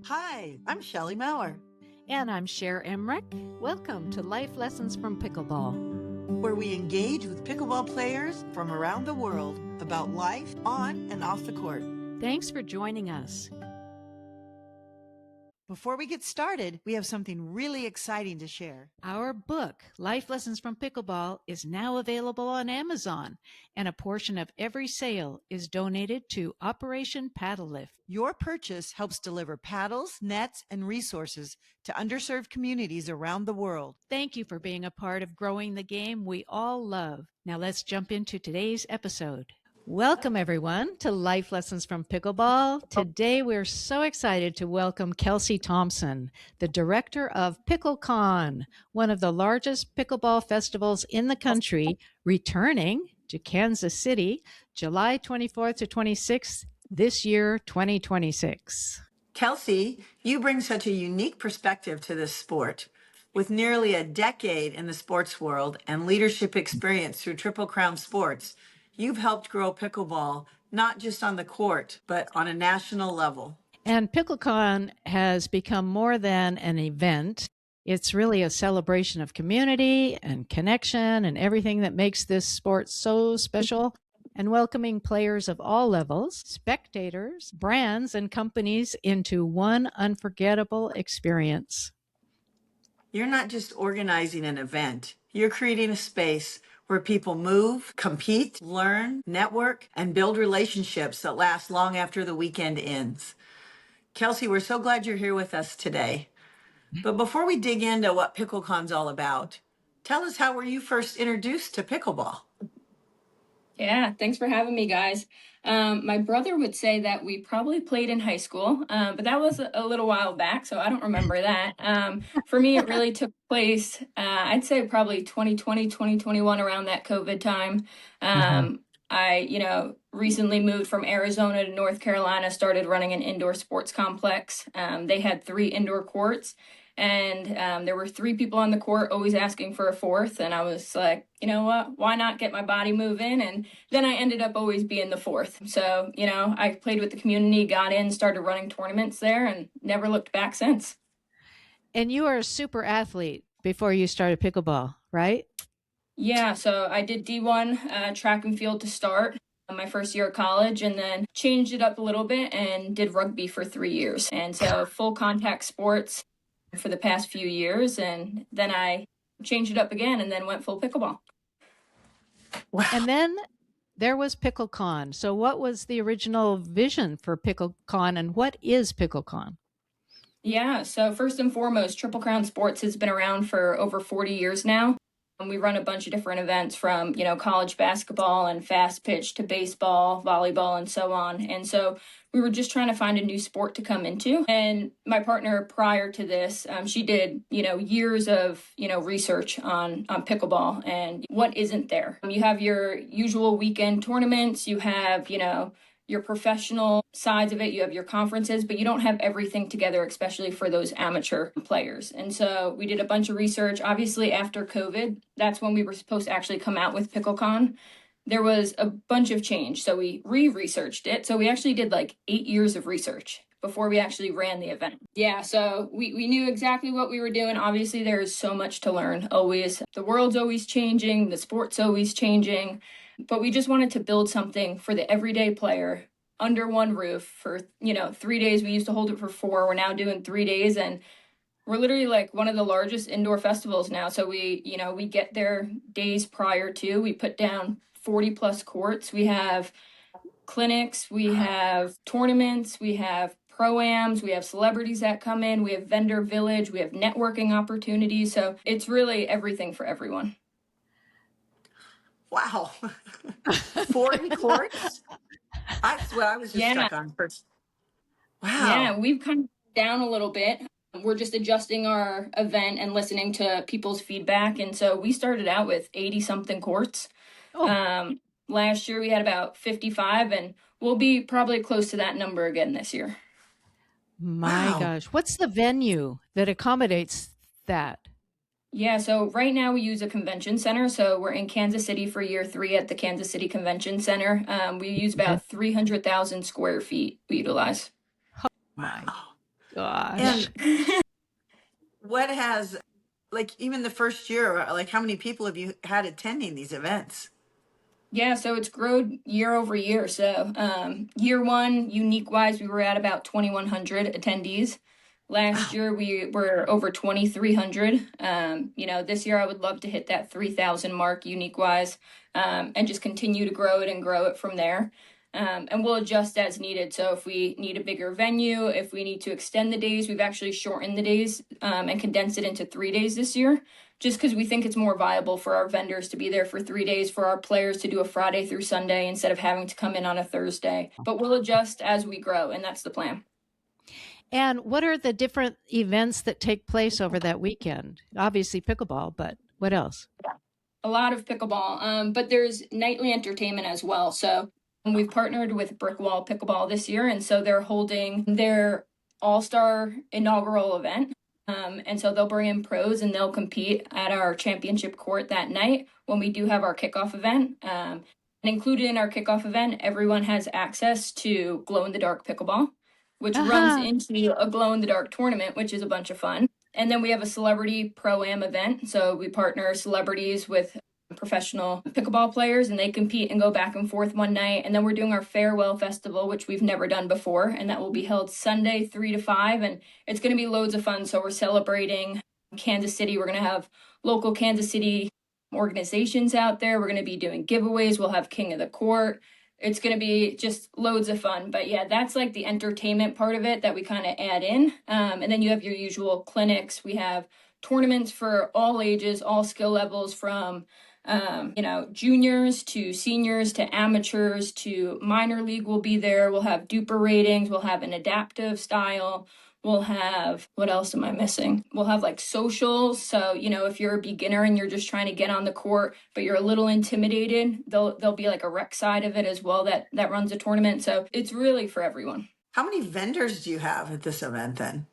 Hi, I'm Shelley Maurer, And I'm Cher Emmerich. Welcome to Life Lessons from Pickleball, where we engage with pickleball players from around the world about life on and off the court. Thanks for joining us. Before we get started, we have something really exciting to share. Our book, Life Lessons from Pickleball, is now available on Amazon, and a portion of every sale is donated to Operation PaddleLift. Your purchase helps deliver paddles, nets, and resources to underserved communities around the world. Thank you for being a part of growing the game we all love. Now let's jump into today's episode. Welcome, everyone, to Life Lessons from Pickleball. Today, we're so excited to welcome Kelsea Thompson, the director of PickleCon, one of the largest pickleball festivals in the country, returning to Kansas City, July 24th to 26th, this year, 2026. Kelsea, you bring such a unique perspective to this sport. With nearly a decade in the sports world and leadership experience through Triple Crown Sports, you've helped grow pickleball, not just on the court, but on a national level. And PickleCon has become more than an event. It's really a celebration of community and connection and everything that makes this sport so special, and welcoming players of all levels, spectators, brands, and companies into one unforgettable experience. You're not just organizing an event, you're creating a space where people move, compete, learn, network, and build relationships that last long after the weekend ends. Kelsea, we're so glad you're here with us today. But before we dig into what PickleCon's all about, tell us, how were you first introduced to pickleball? Yeah, thanks for having me, guys. My brother would say that we probably played in high school, but that was a little while back, so I don't remember that. For me, it really took place, I'd say probably 2020, 2021, around that COVID time. I recently moved from Arizona to North Carolina, started running an indoor sports complex. They had 3 indoor courts. And there were 3 people on the court, always asking for a 4th. And I was like, you know what, why not get my body moving? And then I ended up always being the 4th. So, I played with the community, got in, started running tournaments there, and never looked back since. And you were a super athlete before you started pickleball, right? Yeah, so I did D1 track and field to start my first year of college, and then changed it up a little bit and did rugby for 3 years. And so full contact sports for the past few years, and then I changed it up again and then went full pickleball. Wow. And then there was PickleCon. So what was the original vision for PickleCon, and what is PickleCon? Yeah, so first and foremost, Triple Crown Sports has been around for over 40 years now. And we run a bunch of different events from, college basketball and fast pitch to baseball, volleyball, and so on. And so we were just trying to find a new sport to come into. And my partner prior to this, she did, years of, research on pickleball and what isn't there. You have your usual weekend tournaments, you have, your professional sides of it, you have your conferences, but you don't have everything together, especially for those amateur players. And so we did a bunch of research. Obviously, after COVID, that's when we were supposed to actually come out with PickleCon. There was a bunch of change, so we re-researched it. So we actually did like 8 years of research before we actually ran the event. Yeah, so we knew exactly what we were doing. Obviously, there is so much to learn, always. The world's always changing, the sport's always changing. But we just wanted to build something for the everyday player under one roof for, 3 days. We used to hold it for 4. We're now doing 3 days, and we're literally like one of the largest indoor festivals now. So we get there days prior to. We put down 40 plus courts. We have clinics, we have tournaments, we have pro-ams, we have celebrities that come in, we have vendor village, we have networking opportunities. So it's really everything for everyone. Wow. 40 courts? That's what I was just stuck on first. Wow. Yeah, we've come down a little bit. We're just adjusting our event and listening to people's feedback. And so we started out with 80-something courts. Oh. Last year we had about 55, and we'll be probably close to that number again this year. My gosh. What's the venue that accommodates that? Yeah, so right now we use a convention center. So we're in Kansas City for year 3 at the Kansas City Convention Center. We use about 300,000 square feet we utilize. Wow. Gosh. And what has, like, even the first year, like, how many people have you had attending these events? Yeah, so it's grown year over year. So year one, unique wise, we were at about 2,100 attendees. Last Wow. year we were over 2,300. This year I would love to hit that 3,000 mark unique wise, and just continue to grow it from there. And we'll adjust as needed. So if we need a bigger venue, if we need to extend the days, we've actually shortened the days, and condensed it into 3 days this year, just because we think it's more viable for our vendors to be there for 3 days, for our players to do a Friday through Sunday instead of having to come in on a Thursday. But we'll adjust as we grow, and that's the plan. And what are the different events that take place over that weekend? Obviously pickleball, but what else? A lot of pickleball, but there's nightly entertainment as well. So we've partnered with Brickwall Pickleball this year, and so they're holding their all-star inaugural event. And so they'll bring in pros and they'll compete at our championship court that night when we do have our kickoff event. And included in our kickoff event, everyone has access to glow-in-the-dark pickleball, which runs into a glow-in-the-dark tournament, which is a bunch of fun. And then we have a celebrity pro-am event. So we partner celebrities with professional pickleball players, and they compete and go back and forth one night. And then we're doing our farewell festival, which we've never done before, and that will be held Sunday 3 to 5, and it's going to be loads of fun. So we're celebrating Kansas City. We're going to have local Kansas City organizations out there. We're going to be doing giveaways. We'll have King of the Court. It's going to be just loads of fun. But yeah, that's like the entertainment part of it that we kind of add in. And then you have your usual clinics. We have tournaments for all ages, all skill levels, from juniors to seniors to amateurs to minor league will be there. We'll have duper ratings. We'll have an adaptive style. We'll have, what else am I missing? We'll have like socials. So, if you're a beginner and you're just trying to get on the court, but you're a little intimidated, there'll be like a rec side of it as well that runs a tournament. So it's really for everyone. How many vendors do you have at this event then?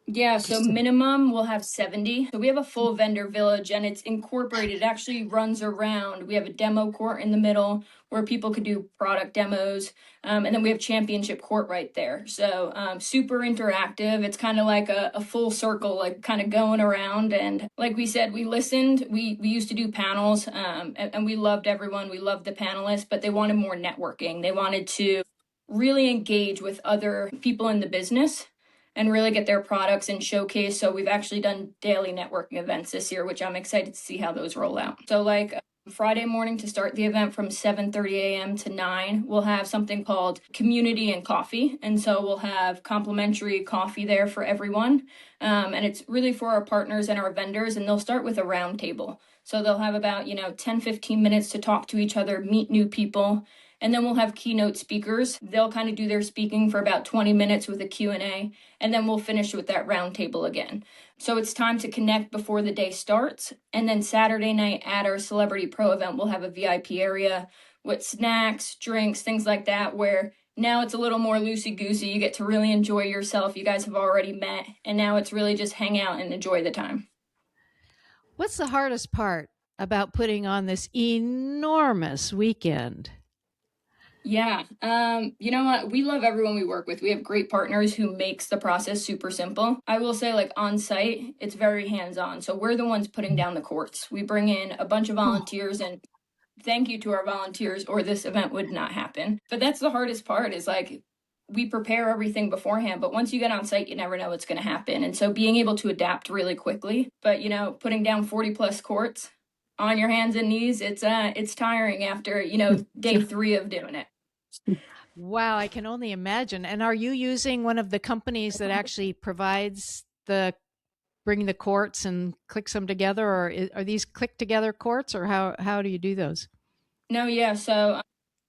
Yeah, so minimum we'll have 70. So we have a full vendor village and it's incorporated. It actually runs around. We have a demo court in the middle where people could do product demos. And then we have championship court right there. So super interactive. It's kind of like a full circle, like kind of going around. And like we said, we listened. We used to do panels, and we loved everyone. We loved the panelists, but they wanted more networking. They wanted to really engage with other people in the business and really get their products and showcase. So we've actually done daily networking events this year, which I'm excited to see how those roll out. So like Friday morning to start the event from 7:30 a.m. to 9, we'll have something called Community and Coffee. And so we'll have complimentary coffee there for everyone. And it's really for our partners and our vendors. And they'll start with a round table. So they'll have about, 10, 15 minutes to talk to each other, meet new people. And then we'll have keynote speakers. They'll kind of do their speaking for about 20 minutes with a Q&A, and then we'll finish with that round table again. So it's time to connect before the day starts. And then Saturday night at our Celebrity Pro event, we'll have a VIP area with snacks, drinks, things like that, where now it's a little more loosey-goosey. You get to really enjoy yourself. You guys have already met, and now it's really just hang out and enjoy the time. What's the hardest part about putting on this enormous weekend? Yeah. You know what? We love everyone we work with. We have great partners who makes the process super simple. I will say, like, on site, it's very hands-on. So we're the ones putting down the courts. We bring in a bunch of volunteers, and thank you to our volunteers, or this event would not happen. But that's the hardest part, is like, we prepare everything beforehand, but once you get on site, you never know what's going to happen. And so being able to adapt really quickly, but putting down 40 plus courts on your hands and knees, it's tiring after, day 3 of doing it. Wow, I can only imagine. And are you using one of the companies that actually provides bring the courts and clicks them together, or are these click together courts, or how do you do those? No, yeah. So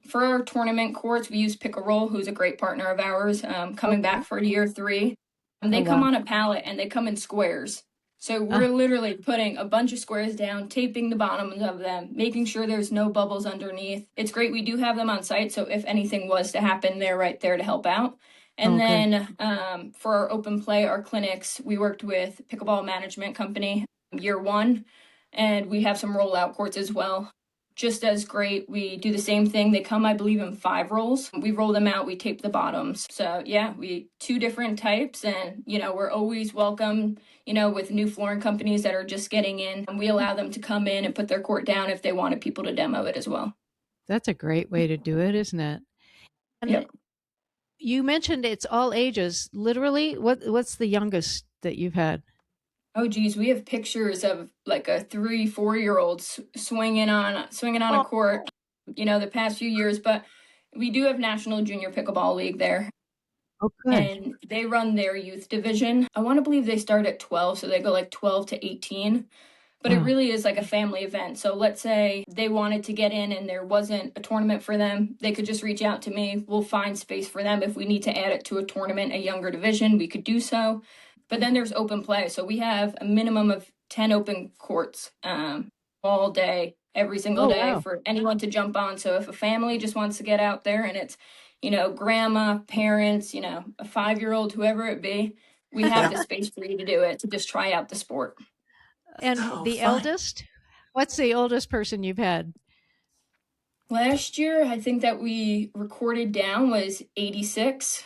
for our tournament courts, we use Pickleball, who's a great partner of ours, coming back for year 3. And they come on a pallet and they come in squares. So we're literally putting a bunch of squares down, taping the bottoms of them, making sure there's no bubbles underneath. It's great. We do have them on site, so if anything was to happen, they're right there to help out. And then for our open play, our clinics, we worked with Pickleball Management Company year 1, and we have some rollout courts as well. just as great. We do the same thing. They come, I believe, in 5 rolls. We roll them out, we tape the bottoms. So yeah, we 2 different types, and we're always welcome, with new flooring companies that are just getting in, and we allow them to come in and put their court down if they wanted people to demo it as well. That's a great way to do it, isn't it? And Yep. you mentioned it's all ages. Literally, what's the youngest that you've had? Oh geez, we have pictures of like a 3, 4-year-old swinging on a court, the past few years. But we do have National Junior Pickleball League there, Oh, good. and they run their youth division. I want to believe they start at 12, so they go like 12 to 18. But it Wow. really is like a family event. So let's say they wanted to get in and there wasn't a tournament for them, they could just reach out to me. We'll find space for them. If we need to add it to a tournament, a younger division, we could do so. But then there's open play. So we have a minimum of 10 open courts all day, every single day Wow. for anyone to jump on. So if a family just wants to get out there and it's, grandma, parents, a 5-year-old, whoever it be, we have the space for you to do it, to just try out the sport. And So the fun. eldest? What's the oldest person you've had? Last year, I think that we recorded down was 86.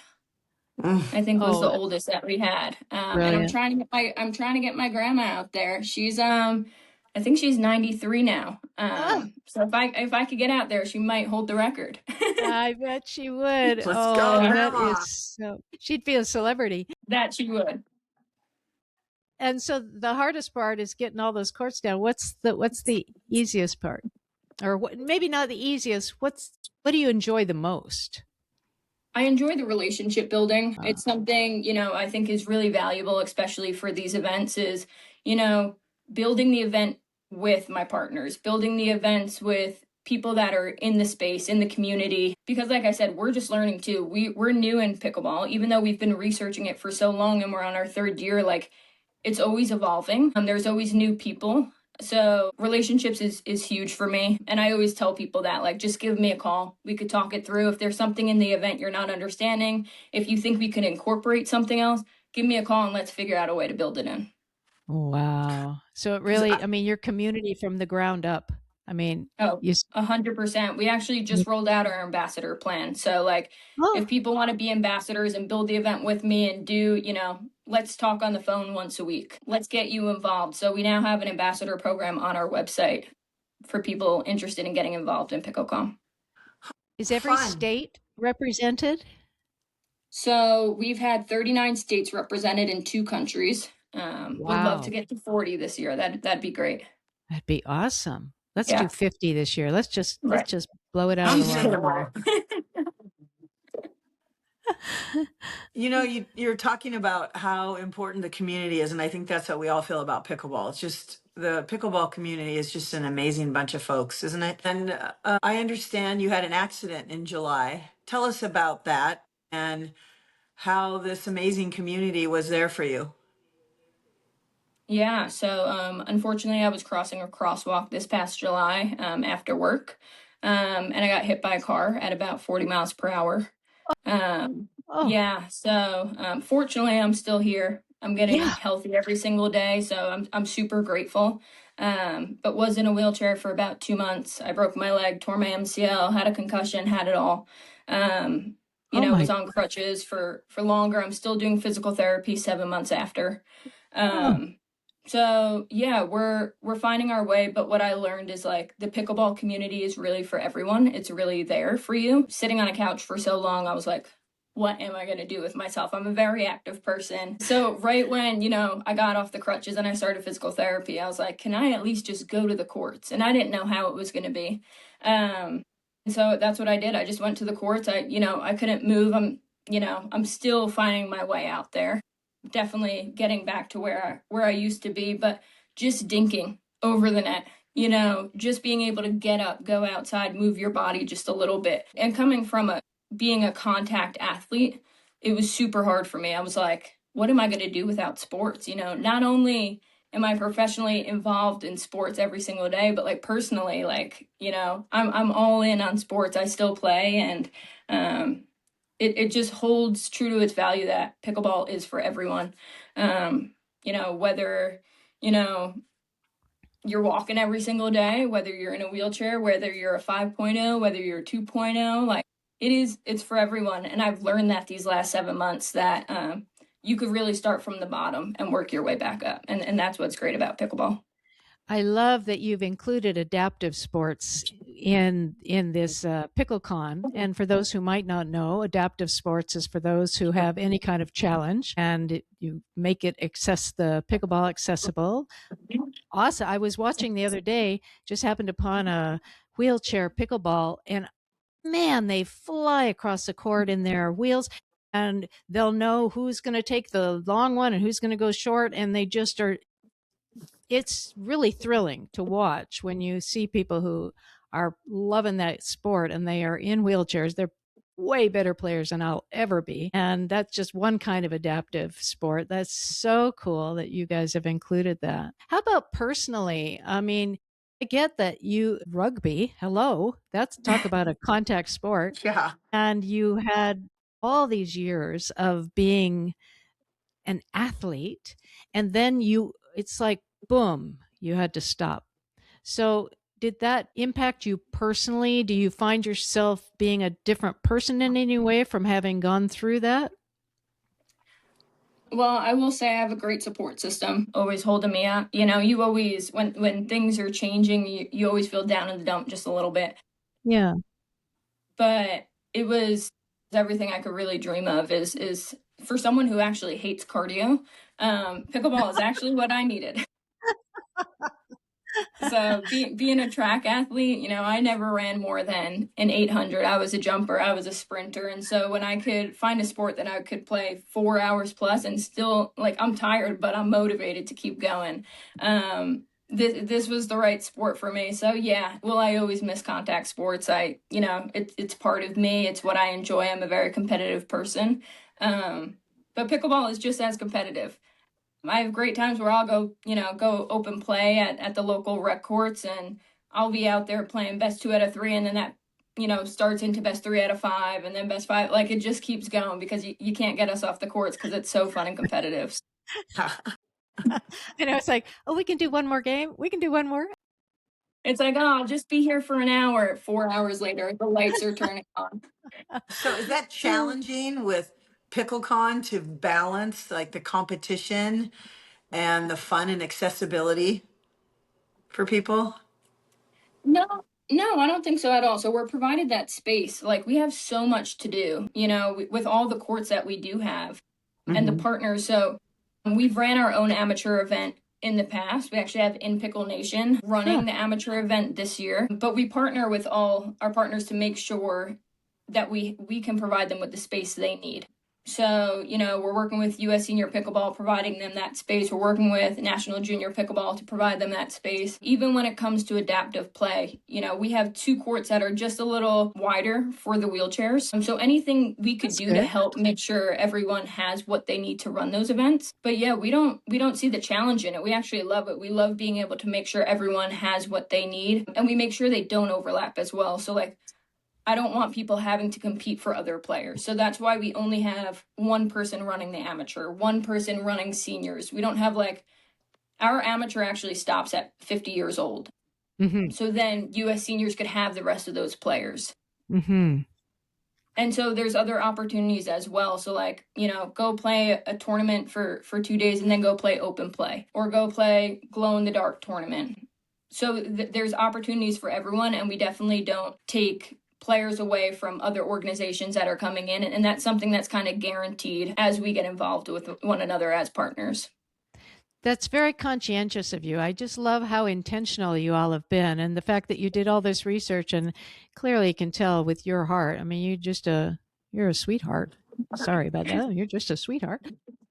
I think was the oldest that we had. And I'm Brilliant. trying to get my grandma out there. She's I think she's 93 now. So if I could get out there, she might hold the record. I bet she would. Let's go, That Grandma. is so. She'd be a celebrity. That she would. And so the hardest part is getting all those courts down. What's the easiest part, or maybe not the easiest? What do you enjoy the most? I enjoy the relationship building. It's something, I think is really valuable, especially for these events, is, building the event with my partners, building the events with people that are in the space, in the community. Because like I said, we're just learning too. We're new in pickleball, even though we've been researching it for so long and we're on our 3rd year, like it's always evolving. There's always new people. So relationships is huge for me. And I always tell people that, like, just give me a call. We could talk it through. If there's something in the event you're not understanding, if you think we could incorporate something else, give me a call and let's figure out a way to build it in. Wow. So it really, I mean, your community from the ground up. I mean, Oh, you. 100%. We actually just rolled out our ambassador plan. So like, if Oh, people want to be ambassadors and build the event with me and do, let's talk on the phone once a week. Let's get you involved. So we now have an ambassador program on our website for people interested in getting involved in PickleCon. is every Fun. state represented? So we've had 39 states represented in 2 countries. Would love to get to 40 this year. That'd be great. That'd be awesome. Let's Yeah. do 50 this year. Let's just Right. blow it out I'm of the saying water. You're talking about how important the community is, and I think that's how we all feel about pickleball. It's just the pickleball community is just an amazing bunch of folks, isn't it? And I understand you had an accident in July. Tell us about that and how this amazing community was there for you. Yeah, so unfortunately, I was crossing a crosswalk this past July after work, and I got hit by a car at about 40 miles per hour. Oh, Yeah, so fortunately, I'm still here. I'm getting yeah. healthy every single day, so I'm super grateful. But was in a wheelchair for about 2 months. I broke my leg, tore my MCL, had a concussion, had it all. Oh my. Was on crutches for longer. I'm still doing physical therapy 7 months after. Oh, So yeah, we're finding our way, but what I learned is like the pickleball community is really for everyone. It's really there for you. Sitting on a couch for so long, I was like, what am I going to do with myself? I'm a very active person. So right when, I got off the crutches and I started physical therapy, I was like, can I at least just go to the courts? And I didn't know how it was going to be. And so that's what I did. I just went to the courts. I couldn't move. I'm still finding my way out there. Definitely getting back to where I used to be, but just dinking over the net, just being able to get up, go outside, move your body just a little bit. And coming from being a contact athlete, it was super hard for me. I was like, what am I going to do without sports? Not only am I professionally involved in sports every single day, but like personally, like, I'm all in on sports. I still play, and it just holds true to its value that pickleball is for everyone. Whether, you're walking every single day, whether you're in a wheelchair, whether you're a 5.0, whether you're a 2.0, like it's for everyone. And I've learned that these last 7 months that you could really start from the bottom and work your way back up. And that's what's great about pickleball. I love that you've included adaptive sports in this PickleCon. And for those who might not know, adaptive sports is for those who have any kind of challenge, and you make it the pickleball accessible. Awesome. I was watching the other day, just happened upon a wheelchair pickleball, and man, they fly across the court in their wheels, and they'll know who's going to take the long one and who's going to go short, and they just are. It's really thrilling to watch when you see people who are loving that sport and they are in wheelchairs. They're way better players than I'll ever be. And that's just one kind of adaptive sport. That's so cool that you guys have included that. How about personally? I mean, I get that rugby, hello, that's talk about a contact sport. Yeah. And you had all these years of being an athlete, and then it's like, boom, you had to stop. So did that impact you personally? Do you find yourself being a different person in any way from having gone through that? Well, I will say I have a great support system, always holding me up. You always, when things are changing, you always feel down in the dump just a little bit. Yeah. But it was everything I could really dream of is for someone who actually hates cardio, pickleball is actually what I needed. So being a track athlete, I never ran more than an 800. I was a jumper, I was a sprinter. And so when I could find a sport that I could play 4 hours plus and still, like, I'm tired, but I'm motivated to keep going. This was the right sport for me. So yeah, will I always miss contact sports? It's part of me. It's what I enjoy. I'm a very competitive person. But pickleball is just as competitive. I have great times where I'll go open play at the local rec courts, and I'll be out there playing best 2 out of 3, and then that, starts into best 3 out of 5, and then best 5. Like, it just keeps going because you can't get us off the courts because it's so fun and competitive. It's like, oh, we can do one more game. We can do one more. It's like, oh, I'll just be here for an hour. 4 hours later, the lights are turning on. So is that challenging with PickleCon to balance like the competition and the fun and accessibility for people? No, I don't think so at all. So we're provided that space. Like, we have so much to do, with all the courts that we do have and the partners. So we've ran our own amateur event in the past. We actually have In Pickle Nation running the amateur event this year, but we partner with all our partners to make sure that we can provide them with the space they need. So, we're working with U.S. Senior Pickleball, providing them that space. We're working with National Junior Pickleball to provide them that space. Even when it comes to adaptive play, we have 2 courts that are just a little wider for the wheelchairs. So anything we could do to help make sure everyone has what they need to run those events. But yeah, we don't see the challenge in it. We actually love it. We love being able to make sure everyone has what they need, and we make sure they don't overlap as well. So, like, I don't want people having to compete for other players. So that's why we only have one person running the amateur, one person running seniors. We don't have, like, our amateur actually stops at 50 years old. Mm-hmm. So then U.S. seniors could have the rest of those players. Mm-hmm. And so there's other opportunities as well. So, like, go play a tournament for 2 days and then go play open play, or go play glow in the dark tournament. So there's opportunities for everyone, and we definitely don't take players away from other organizations that are coming in. And that's something that's kind of guaranteed as we get involved with one another as partners. That's very conscientious of you. I just love how intentional you all have been, and the fact that you did all this research, and clearly can tell with your heart. I mean, you're a sweetheart. Sorry about that. You're just a sweetheart.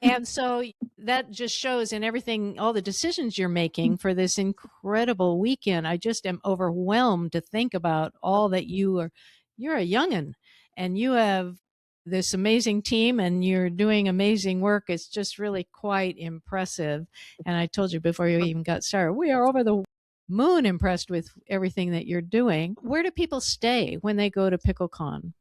And so that just shows in everything, all the decisions you're making for this incredible weekend. I just am overwhelmed to think about all that you're a youngin', and you have this amazing team, and you're doing amazing work. It's just really quite impressive. And I told you before you even got started, we are over the moon impressed with everything that you're doing. Where do people stay when they go to PickleCon?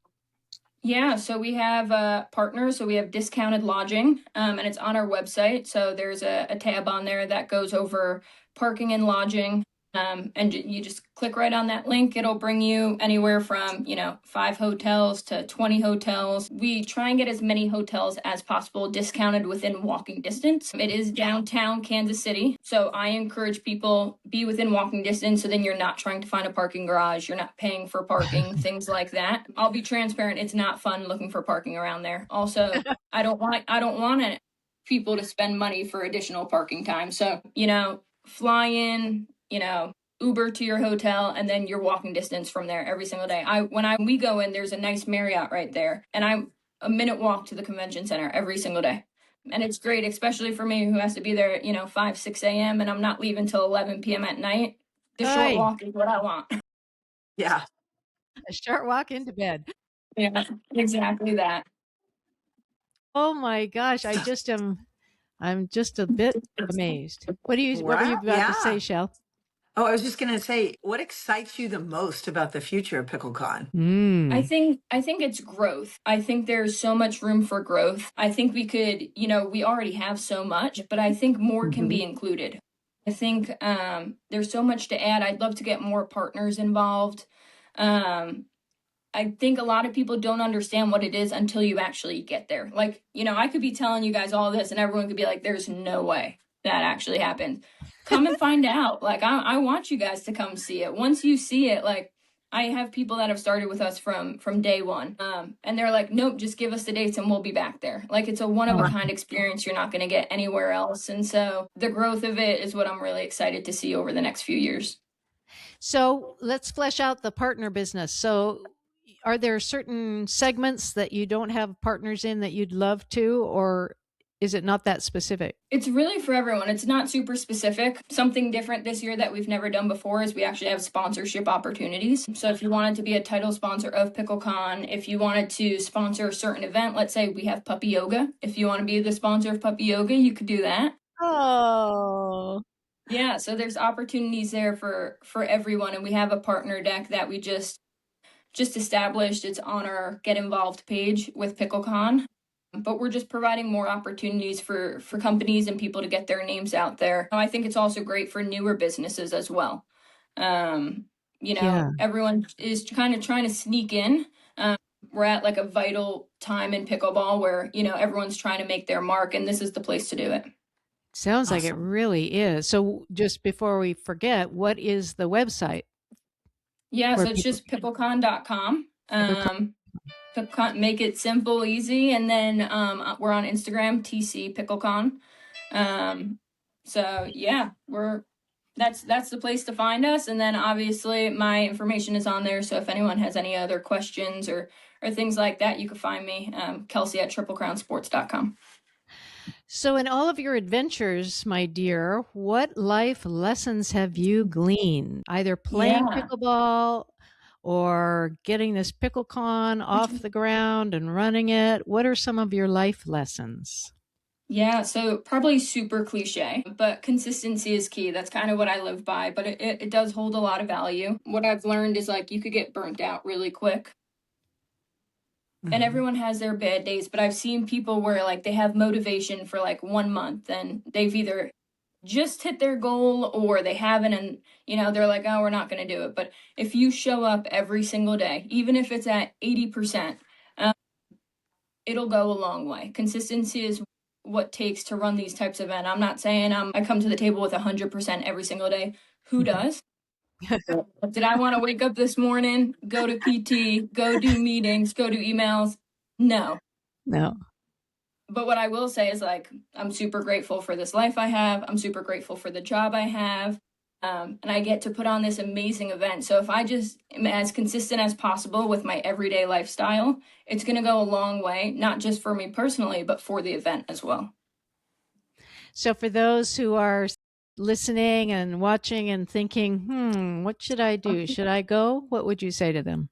Yeah, so we have partners. So we have discounted lodging, and it's on our website. So there's a tab on there that goes over parking and lodging. And you just click right on that link. It'll bring you anywhere from, 5 hotels to 20 hotels. We try and get as many hotels as possible discounted within walking distance. It is downtown Kansas City. So I encourage people be within walking distance. So then you're not trying to find a parking garage. You're not paying for parking, things like that. I'll be transparent. It's not fun looking for parking around there. Also, I don't want people to spend money for additional parking time. So, fly in, Uber to your hotel, and then you're walking distance from there every single day. We go in, there's a nice Marriott right there, and I'm a minute walk to the convention center every single day. And it's great, especially for me who has to be there, 5, 6 a.m. and I'm not leaving till 11 p.m. at night. The short walk is what I want. Yeah. A short walk into bed. Yeah, exactly that. Oh my gosh, I'm just a bit amazed. What were you Wow. about to say, Yeah. Shell? Oh, I was just going to say, what excites you the most about the future of PickleCon? I think it's growth. I think there's so much room for growth. I think we could, we already have so much, but I think more can be included. I think there's so much to add. I'd love to get more partners involved. I think a lot of people don't understand what it is until you actually get there. Like, I could be telling you guys all this and everyone could be like, there's no way that actually happened. Come and find out. Like, I want you guys to come see it. Once you see it, like, I have people that have started with us from day one. And they're like, nope, just give us the dates and we'll be back there. Like, it's a one of a kind experience you're not going to get anywhere else. And so the growth of it is what I'm really excited to see over the next few years. So let's flesh out the partner business. So are there certain segments that you don't have partners in that you'd love to, or is it not that specific? It's really for everyone. It's not super specific. Something different this year that we've never done before is we actually have sponsorship opportunities. So if you wanted to be a title sponsor of PickleCon, if you wanted to sponsor a certain event, let's say we have puppy yoga. If you want to be the sponsor of puppy yoga, you could do that. Oh, Yeah, so there's opportunities there for everyone, and we have a partner deck that we just established. It's on our Get Involved page with PickleCon. But we're just providing more opportunities for companies and people to get their names out there. I think it's also great for newer businesses as well. Everyone is kind of trying to sneak in. We're at like a vital time in pickleball where, everyone's trying to make their mark, and this is the place to do it. Sounds like it really is. So just before we forget, what is the website? Yeah, so it's just picklecon.com. Make it simple, easy, and then we're on Instagram, TC PickleCon. So yeah, that's the place to find us. And then obviously my information is on there. So if anyone has any other questions or things like that, you can find me, Kelsea at triplecrownsports.com. So in all of your adventures, my dear, what life lessons have you gleaned? Either playing pickleball or getting this PickleCon off the ground and running it? What are some of your life lessons? Yeah, so probably super cliche, but consistency is key. That's kind of what I live by, but it does hold a lot of value. What I've learned is like you could get burnt out really quick. And everyone has their bad days, but I've seen people where like they have motivation for like 1 month and they've either just hit their goal or they haven't, and they're like, oh, we're not going to do it. But if you show up every single day, even if it's at 80%, it'll go a long way. Consistency is what takes to run these types of events. I'm not saying I come to the table with 100% every single day. Who does? Did I want to wake up this morning, go to PT, go do meetings, go do emails? No. But what I will say is like, I'm super grateful for this life I have. I'm super grateful for the job I have. And I get to put on this amazing event. So if I just am as consistent as possible with my everyday lifestyle, it's going to go a long way, not just for me personally, but for the event as well. So for those who are listening and watching and thinking, what should I do? Should I go? What would you say to them?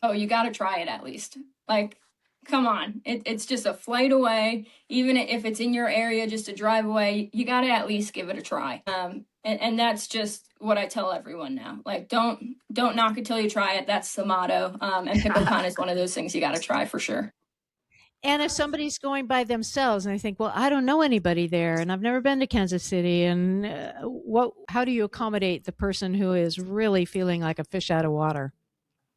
Oh, you got to try it at least. Like, come on. It's just a flight away. Even if it's in your area, just a drive away, you got to at least give it a try. And that's just what I tell everyone now. Like, don't knock it till you try it. That's the motto. And PickleCon is one of those things you got to try for sure. And if somebody's going by themselves and they think, well, I don't know anybody there and I've never been to Kansas City, and how do you accommodate the person who is really feeling like a fish out of water?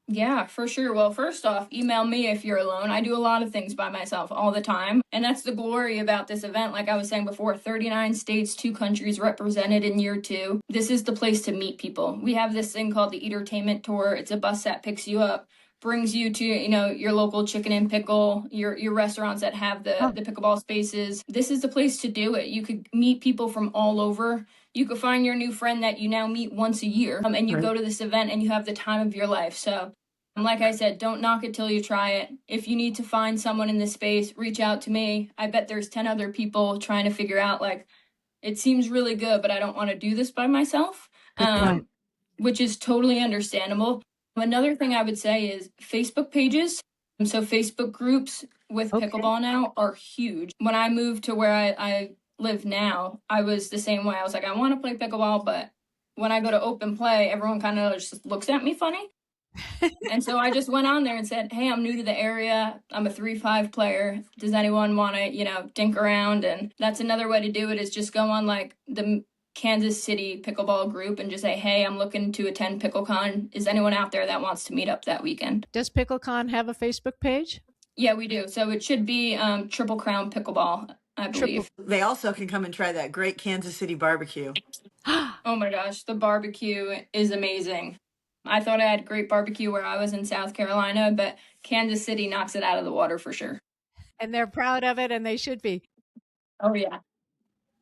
Yeah, for sure. Well, first off, email me if you're alone. I do a lot of things by myself all the time. And that's the glory about this event. Like I was saying before, 39 states, 2 countries represented in year 2. This is the place to meet people. We have this thing called the Entertainment Tour. It's a bus that picks you up, brings you to, your local chicken and pickle, your restaurants that have the pickleball spaces. This is the place to do it. You could meet people from all over. You could find your new friend that you now meet once a year, and you go to this event and you have the time of your life. So, like I said, don't knock it till you try it. If you need to find someone in this space, reach out to me. I bet there's 10 other people trying to figure out, like, it seems really good, but I don't want to do this by myself, which is totally understandable. Another thing I would say is Facebook pages. So Facebook groups with pickleball now are huge. When I moved to where I live now, I was the same way. I was like, I want to play pickleball, but when I go to open play, everyone kind of just looks at me funny. And so I just went on there and said, hey, I'm new to the area. I'm a 3-5 player. Does anyone want to, dink around? And that's another way to do it, is just go on like the Kansas City pickleball group and just say, hey, I'm looking to attend PickleCon. Is anyone out there that wants to meet up that weekend? Does PickleCon have a Facebook page? Yeah, we do. So it should be Triple Crown Pickleball, I believe. They also can come and try that great Kansas City barbecue. Oh my gosh, the barbecue is amazing. I thought I had great barbecue where I was in South Carolina, but Kansas City knocks it out of the water for sure. And they're proud of it, and they should be. Oh, yeah.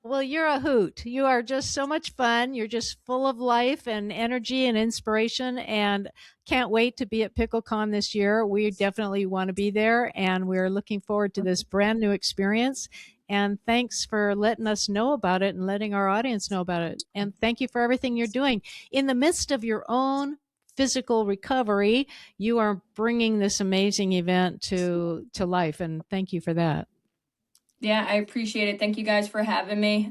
Well, you're a hoot. You are just so much fun. You're just full of life and energy and inspiration, and can't wait to be at PickleCon this year. We definitely want to be there, and we're looking forward to this brand new experience. And thanks for letting us know about it and letting our audience know about it. And thank you for everything you're doing. In the midst of your own physical recovery, you are bringing this amazing event to life, and thank you for that. Yeah, I appreciate it. Thank you guys for having me.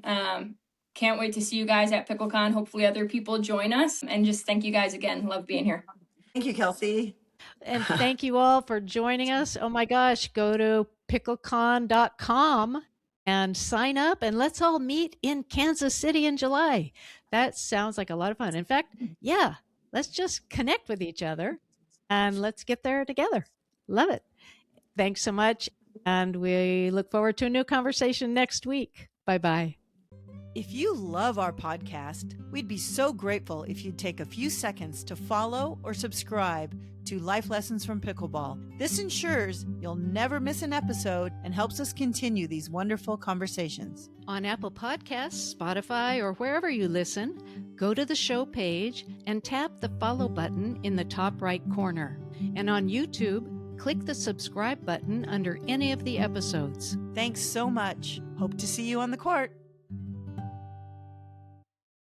Can't wait to see you guys at PickleCon. Hopefully other people join us, and just thank you guys again. Love being here. Thank you, Kelsey. And thank you all for joining us. Oh my gosh, go to PickleCon.com and sign up, and let's all meet in Kansas City in July. That sounds like a lot of fun. In fact, yeah, let's just connect with each other and let's get there together. Love it. Thanks so much. And we look forward to a new conversation next week. Bye-bye. If you love our podcast, we'd be so grateful if you'd take a few seconds to follow or subscribe to Life Lessons from Pickleball. This ensures you'll never miss an episode and helps us continue these wonderful conversations. On Apple Podcasts, Spotify, or wherever you listen, go to the show page and tap the follow button in the top right corner. And on YouTube, click the subscribe button under any of the episodes. Thanks so much. Hope to see you on the court.